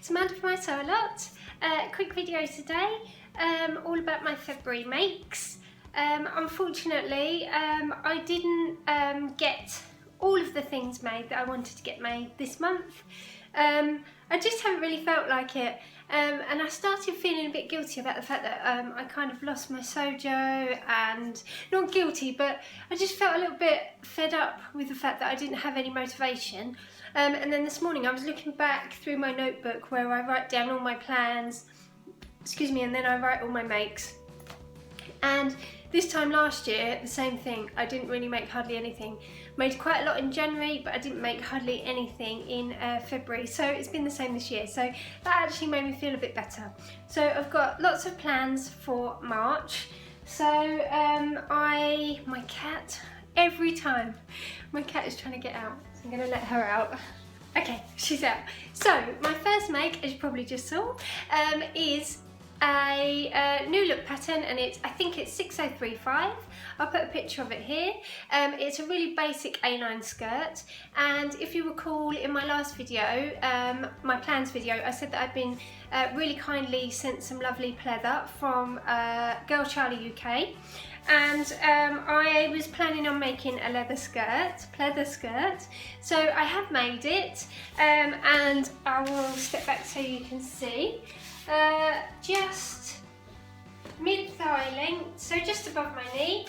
Samantha from I Sew A Lot. Quick video today, all about my February makes. Unfortunately, I didn't get all of the things made that I wanted to get made this month. I just haven't really felt like it. And I started feeling a bit guilty about the fact that I kind of lost my sojo, and not guilty, but I just felt a little bit fed up with the fact that I didn't have any motivation. And then this morning I was looking back through my notebook where I write down all my plans, and then I write all my makes. And this time last year, the same thing. I didn't really make hardly anything. Made quite a lot in January, but I didn't make hardly anything in February. So it's been the same this year. So that actually made me feel a bit better. So I've got lots of plans for March. So my cat, every time, my cat is trying to get out. So I'm gonna let her out. Okay, she's out. So my first make, as you probably just saw, is a new look pattern, and I think it's 6035. I'll put a picture of it here. It's a really basic A-line skirt, and if you recall in my last video, my plans video, I said that I've been really kindly sent some lovely pleather from Girl Charlie UK, and I was planning on making a pleather skirt, so I have made it, and I will step back so you can see. Just mid-thigh length, so just above my knee.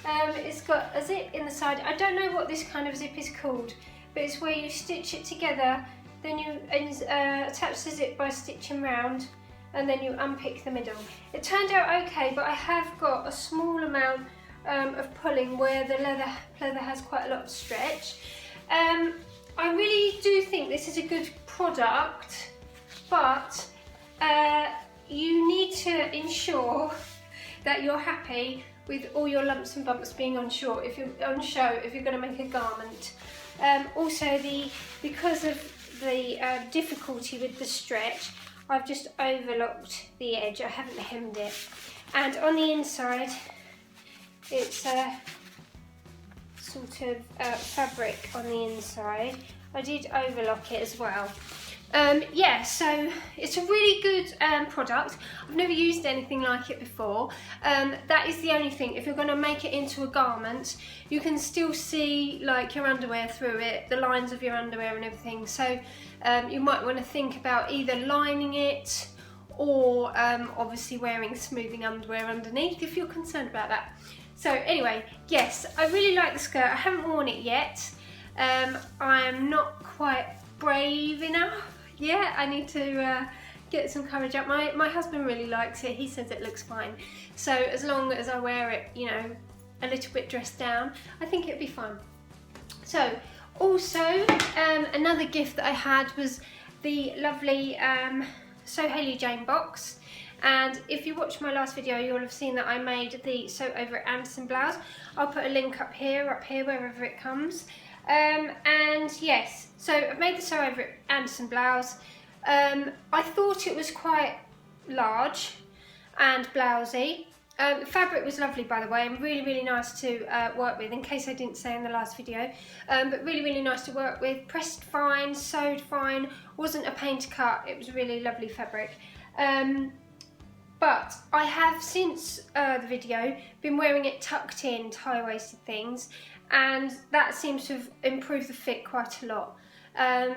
It's got a zip in the side. I don't know what this kind of zip is called, but it's where you stitch it together, then you attach the zip by stitching round, and then you unpick the middle. It turned out okay, but I have got a small amount of pulling where the pleather has quite a lot of stretch. I really do think this is a good product, but you need to ensure that you're happy with all your lumps and bumps being on show if you're going to make a garment. Also, because of the difficulty with the stretch, I've just overlocked the edge. I haven't hemmed it, and on the inside it's a sort of fabric on the inside. I did overlock it as well. Yeah, so it's a really good product. I've never used anything like it before. That is the only thing. If you're going to make it into a garment, you can still see like your underwear through it, the lines of your underwear and everything. So you might want to think about either lining it or obviously wearing smoothing underwear underneath if you're concerned about that. So anyway, yes, I really like the skirt. I haven't worn it yet. I am not quite brave enough. Yeah, I need to get some courage up. My husband really likes it. He says it looks fine. So as long as I wear it, you know, a little bit dressed down, I think it'd be fun. So also another gift that I had was the lovely Sew Hayley Jane box. And if you watched my last video, you'll have seen that I made the Sew Over It Anderson blouse. I'll put a link up here, wherever it comes. And yes, so I've made the Sew Over It Anderson blouse. I thought it was quite large and blousey. The fabric was lovely, by the way, and really nice to work with, in case I didn't say in the last video. But really nice to work with. Pressed fine, sewed fine, wasn't a pain to cut. It was really lovely fabric. But I have, since the video, been wearing it tucked in, high-waisted things, and that seems to have improved the fit quite a lot.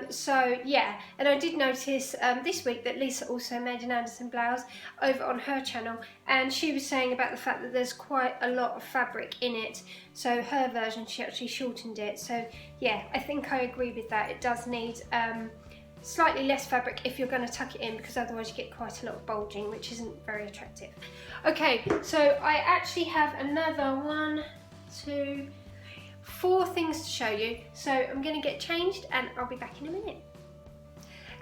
So yeah, and I did notice this week that Lisa also made an Anderson blouse over on her channel, and she was saying about the fact that there's quite a lot of fabric in it, so her version, she actually shortened it. So yeah, I think I agree with that. It does need slightly less fabric if you're going to tuck it in, because otherwise you get quite a lot of bulging, which isn't very attractive. Okay, so I actually have another 1, 2, 4 things to show you, so I'm going to get changed and I'll be back in a minute.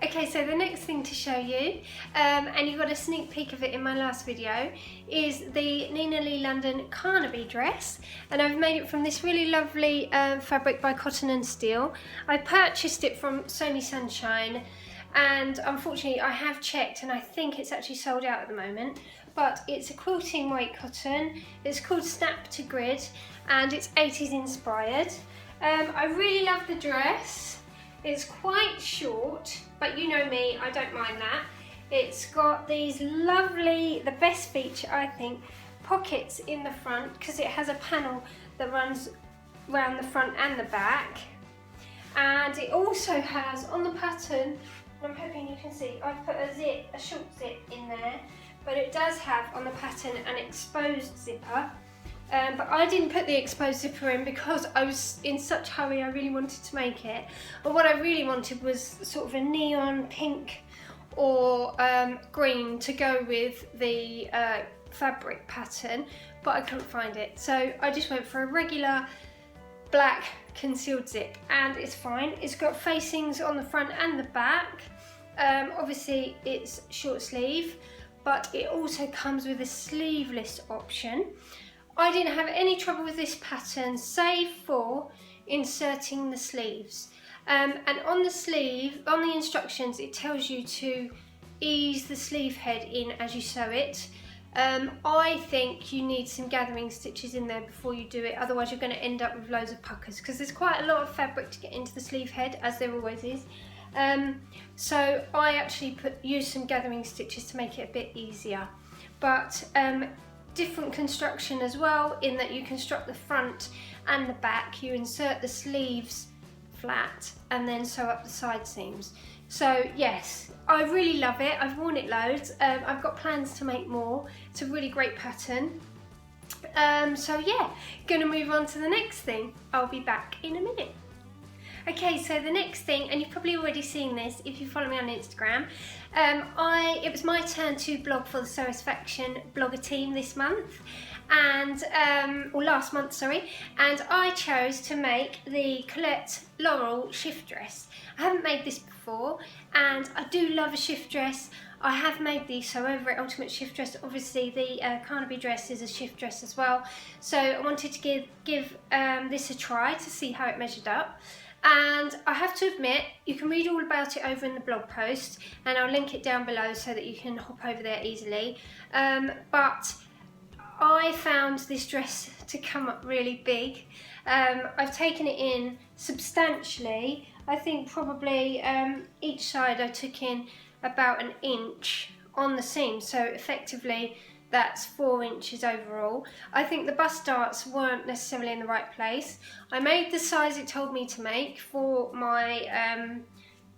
Okay, so the next thing to show you, and you got a sneak peek of it in my last video, is the Nina Lee London Carnaby dress, and I've made it from this really lovely fabric by Cotton and Steel. I purchased it from Sew Me Sunshine, and unfortunately I have checked and I think it's actually sold out at the moment, but it's a quilting weight cotton. It's called Snap to Grid, and it's 80s inspired. I really love the dress. It's quite short, but you know me, I don't mind that. It's got these lovely, the best feature I think, pockets in the front, because it has a panel that runs around the front and the back. And it also has on the pattern, I'm hoping you can see, I've put a short zip in there, but it does have on the pattern an exposed zipper. But I didn't put the exposed zipper in because I was in such a hurry, I really wanted to make it. But what I really wanted was sort of a neon pink or green to go with the fabric pattern, but I couldn't find it. So I just went for a regular black concealed zip, and it's fine. It's got facings on the front and the back. Obviously it's short sleeve, but it also comes with a sleeveless option. I didn't have any trouble with this pattern save for inserting the sleeves. And on the sleeve, on the instructions, it tells you to ease the sleeve head in as you sew it. I think you need some gathering stitches in there before you do it, otherwise you're going to end up with loads of puckers, because there's quite a lot of fabric to get into the sleeve head, as there always is. So I actually used some gathering stitches to make it a bit easier. But different construction as well, in that you construct the front and the back, you insert the sleeves flat and then sew up the side seams. So yes, I really love it. I've worn it loads. I've got plans to make more. It's a really great pattern. So yeah, gonna move on to the next thing. I'll be back in a minute. Okay, so the next thing, and you've probably already seen this if you follow me on Instagram, it was my turn to blog for the Satisfaction blogger team this month, and or last month, sorry, and I chose to make the Colette Laurel shift dress. I haven't made this before, and I do love a shift dress. I have made these, so over at Ultimate Shift Dress, obviously the Carnaby dress is a shift dress as well, so I wanted to give this a try to see how it measured up. And I have to admit, you can read all about it over in the blog post, and I'll link it down below so that you can hop over there easily. But I found this dress to come up really big. I've taken it in substantially. I think probably each side I took in about an inch on the seam, so effectively that's 4 inches overall. I think the bust darts weren't necessarily in the right place. I made the size it told me to make for my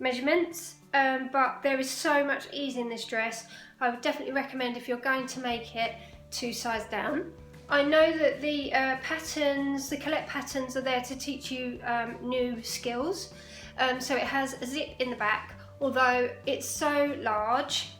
measurements, but there is so much ease in this dress. I would definitely recommend, if you're going to make it, to size down. I know that the patterns, the Colette patterns, are there to teach you new skills. So it has a zip in the back, although it's so large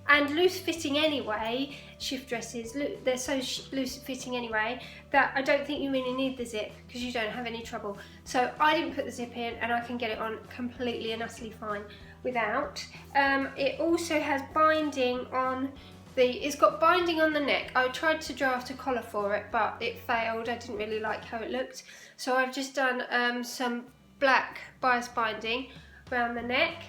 and loose fitting anyway. Shift dresses, they're so loose fitting anyway that I don't think you really need the zip, because you don't have any trouble. So I didn't put the zip in, and I can get it on completely and utterly fine without. It also has binding on it's got binding on the neck. I tried to draft a collar for it, but it failed. I didn't really like how it looked, so I've just done some black bias binding around the neck.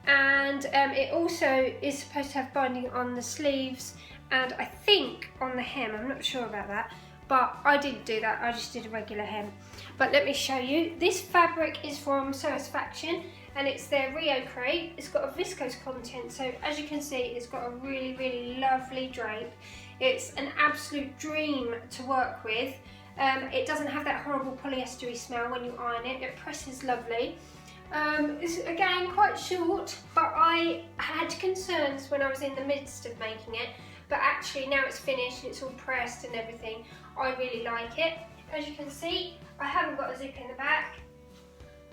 And it also is supposed to have binding on the sleeves and I think on the hem. I'm not sure about that, but I didn't do that. I just did a regular hem. But let me show you. This fabric is from Satisfaction, and it's their Rio crate. It's got a viscose content, so as you can see, it's got a really, really lovely drape. It's an absolute dream to work with. It doesn't have that horrible polyestery smell when you iron it. It presses lovely. It's again quite short, but I had concerns when I was in the midst of making it, but actually now it's finished, it's all pressed and everything, I really like it. As you can see, I haven't got a zip in the back.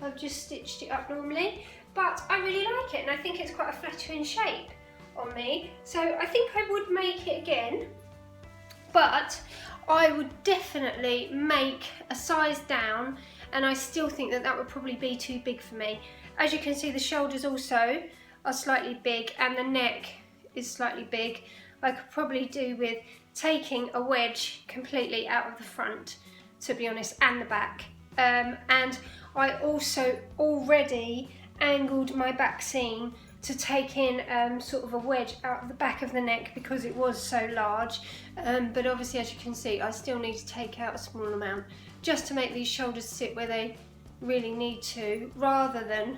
I've just stitched it up normally, but I really like it, and I think it's quite a flattering shape on me, so I think I would make it again, but I would definitely make a size down, and I still think that that would probably be too big for me. As you can see, the shoulders also are slightly big, and the neck is slightly big. I could probably do with taking a wedge completely out of the front, to be honest, and the back. And I also already angled my back seam to take in sort of a wedge out of the back of the neck because it was so large. But obviously, as you can see, I still need to take out a small amount just to make these shoulders sit where they really need to, rather than,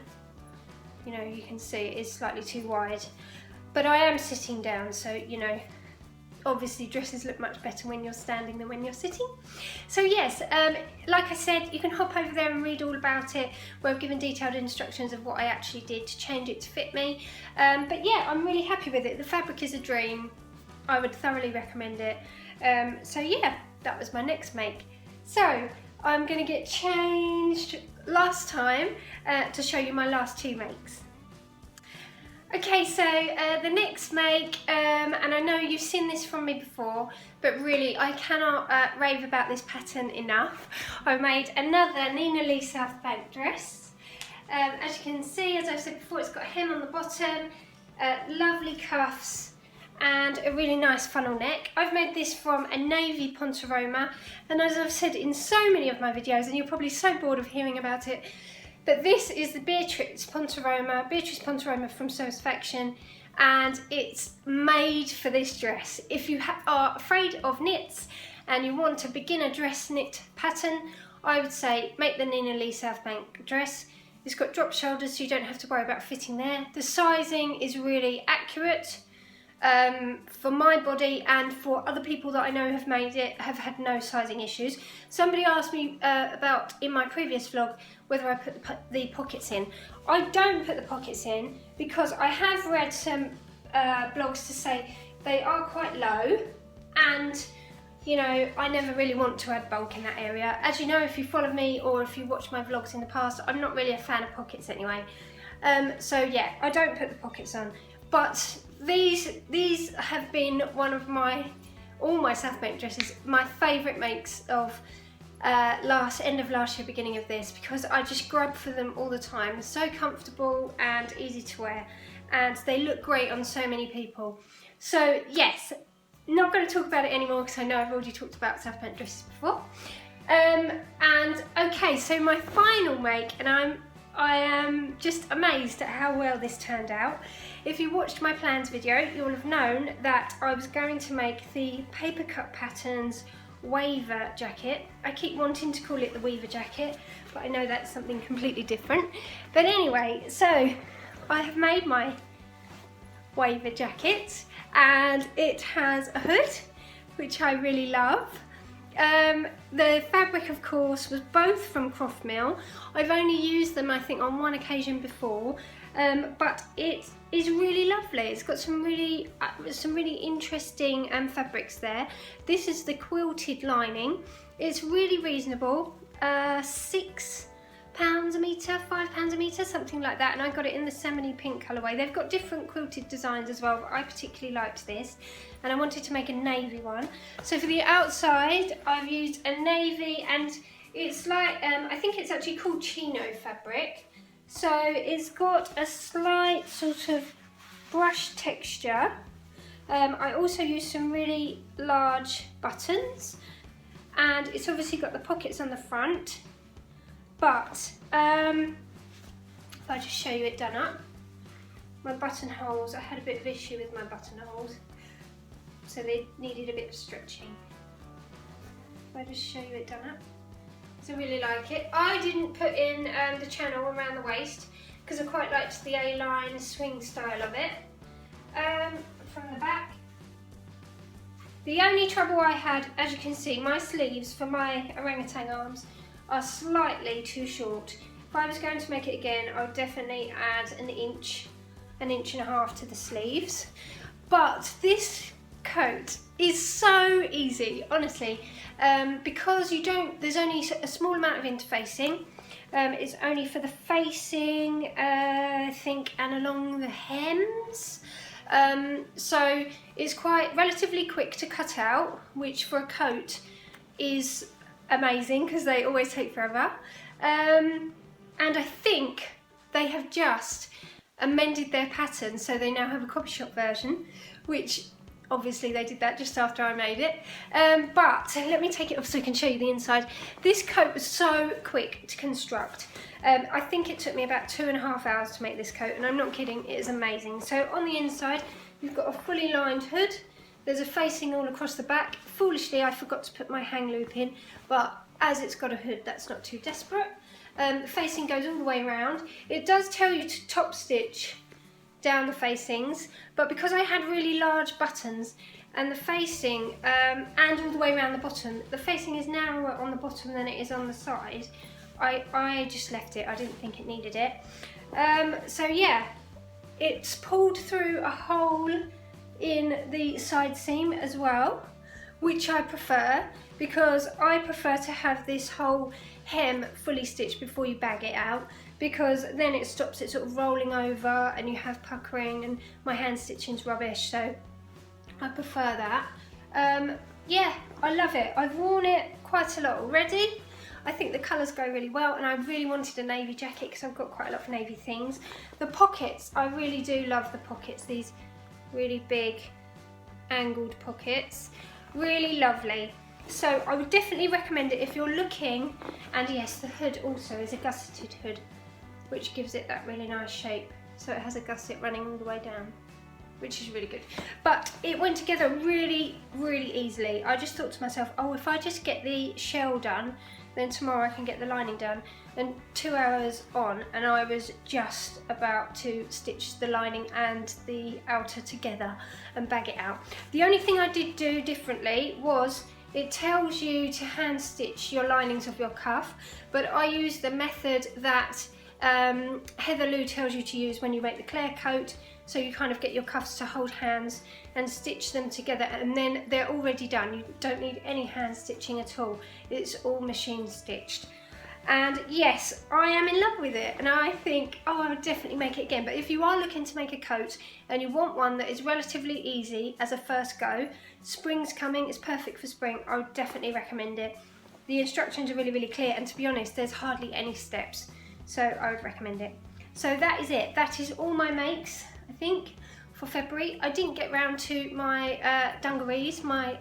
you know, you can see it is slightly too wide. But I am sitting down, so, you know, obviously dresses look much better when you're standing than when you're sitting. So yes, like I said, you can hop over there and read all about it, where I've given detailed instructions of what I actually did to change it to fit me. But yeah, I'm really happy with it. The fabric is a dream. I would thoroughly recommend it. So yeah, that was my next make. So I'm going to get changed last time to show you my last two makes. Okay, so the next make, and I know you've seen this from me before, but really I cannot rave about this pattern enough. I made another Nina Lee South Bank dress. As you can see, as I've said before, it's got a hem on the bottom, lovely cuffs, and a really nice funnel neck. I've made this from a navy Ponte Roma, and as I've said in so many of my videos, and you're probably so bored of hearing about it, but this is the Beatrice Ponte Roma from Satisfaction, and it's made for this dress. If you are afraid of knits and you want a beginner dress knit pattern, I would say make the Nina Lee South Bank dress. It's got drop shoulders, so you don't have to worry about fitting there. The sizing is really accurate for my body, and for other people that I know have made it have had no sizing issues. Somebody asked me about, in my previous vlog, whether I put the pockets in. I don't put the pockets in because I have read some blogs to say they are quite low, and you know, I never really want to add bulk in that area. As you know, if you follow me or if you watch my vlogs in the past, I'm not really a fan of pockets anyway. So yeah, I don't put the pockets on. But these have been one of all my South Bank dresses, my favourite makes of end of last year, beginning of this, because I just grab for them all the time. They're so comfortable and easy to wear, and they look great on so many people. So yes, not going to talk about it anymore because I know I've already talked about South Bank dresses before. And okay, so my final make, and I am just amazed at how well this turned out. If you watched my plans video, you'll have known that I was going to make the Paper Cut Patterns Waver jacket. I keep wanting to call it the Weaver jacket, but I know that's something completely different. But anyway, so I have made my Waver jacket, and it has a hood, which I really love. The fabric, of course, was both from Croft Mill. I've only used them, I think, on one occasion before, but it is really lovely. It's got some really interesting fabrics there. This is the quilted lining. It's really reasonable, £6 a metre, £5 a metre, something like that, and I got it in the salmon-y pink colourway. They've got different quilted designs as well, but I particularly liked this, and I wanted to make a navy one. So for the outside, I've used a navy, and it's like, I think it's actually called chino fabric. So it's got a slight sort of brush texture. I also used some really large buttons, and it's obviously got the pockets on the front. But if I just show you it done up, my buttonholes, I had a bit of issue with my buttonholes, so they needed a bit of stretching. If I just show you it done up, so I really like it. I didn't put in the channel around the waist because I quite liked the A-line swing style of it. From the back, the only trouble I had, as you can see, my sleeves for my orangutan arms are slightly too short. If I was going to make it again, I would definitely add an inch and a half to the sleeves. But this coat is so easy, honestly, because there's only a small amount of interfacing. It's only for the facing, I think, and along the hems. So it's quite relatively quick to cut out, which for a coat is amazing because they always take forever. And I think they have just amended their pattern, so they now have a copy shop version, which obviously they did that just after I made it. But let me take it off so I can show you the inside. This coat was so quick to construct. I think it took me about 2.5 hours to make this coat, and I'm not kidding, it is amazing. So on the inside, you've got a fully lined hood. There's a facing all across the back. Foolishly, I forgot to put my hang loop in, but as it's got a hood, that's not too desperate. The facing goes all the way around. It does tell you to top stitch down the facings, but because I had really large buttons and the facing and all the way around the bottom, the facing is narrower on the bottom than it is on the side. I just left it. I didn't think it needed it. So yeah, it's pulled through a hole in the side seam as well, which I prefer, because I prefer to have this whole hem fully stitched before you bag it out, because then it stops it sort of rolling over and you have puckering, and my hand stitching's rubbish, so I prefer that. Yeah, I love it. I've worn it quite a lot already. I think the colours go really well, and I really wanted a navy jacket because I've got quite a lot of navy things. The pockets, I really do love the pockets, these really big angled pockets, really lovely. So I would definitely recommend it if you're looking. And yes, the hood also is a gusseted hood, which gives it that really nice shape. So it has a gusset running all the way down, which is really good. But it went together really, really easily. I just thought to myself, oh, if I just get the shell done, then tomorrow I can get the lining done. And 2 hours on, and I was just about to stitch the lining and the outer together and bag it out. The only thing I did do differently was, it tells you to hand stitch your linings of your cuff, but I used the method that Heather Lou tells you to use when you make the Claire coat. So you kind of get your cuffs to hold hands and stitch them together, and then they're already done. You don't need any hand stitching at all. It's all machine stitched. And yes, I am in love with it, and I think, oh, I would definitely make it again. But if you are looking to make a coat and you want one that is relatively easy as a first go, spring's coming, it's perfect for spring, I would definitely recommend it. The instructions are really, really clear, and to be honest, there's hardly any steps, so I would recommend it. So that is it. That is all my makes, I think, for February. I didn't get round to my dungarees, my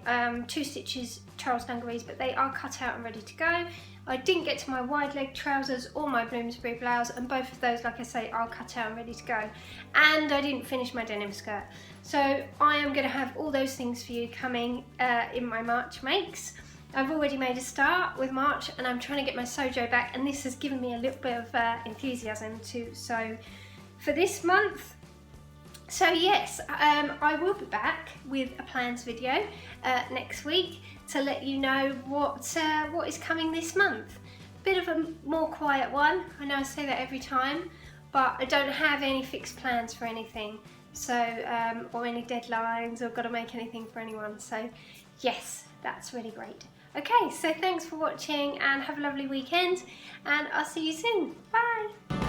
2 stitches Charles dungarees, but they are cut out and ready to go. I didn't get to my wide leg trousers or my Bloomsbury blouse, and both of those, like I say, are cut out and ready to go. And I didn't finish my denim skirt. So I am going to have all those things for you coming in my March makes. I've already made a start with March, and I'm trying to get my Sojo back, and this has given me a little bit of enthusiasm to sew for this month. So yes, I will be back with a plans video next week to let you know what is coming this month. Bit of a more quiet one. I know I say that every time, but I don't have any fixed plans for anything, so or any deadlines, or got to make anything for anyone. So yes, that's really great. Okay, so thanks for watching, and have a lovely weekend, and I'll see you soon. Bye.